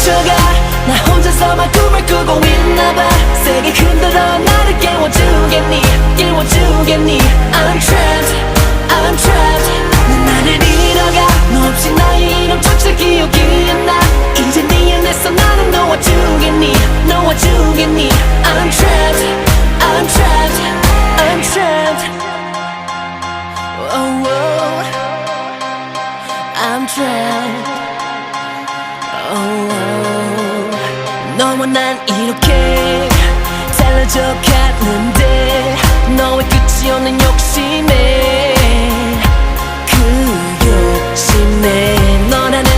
멈춰가 나 혼자서만 꿈을 꾸고 있나봐 세게 흔들어 나를 깨워주겠니 깨워주겠니 I'm trapped I'm trapped 난 나를 잃어가 너 없이 나의 이름조차 기억이 안 나 이제 네 안에서 나를 놓아주겠니 놓아주겠니 I'm trapped I'm trapped I'm trapped oh, oh. I'm trapped oh, oh. 너와 난 이렇게 달라져 갔는데 너의 끝이 없는 욕심에 그 욕심에 너라는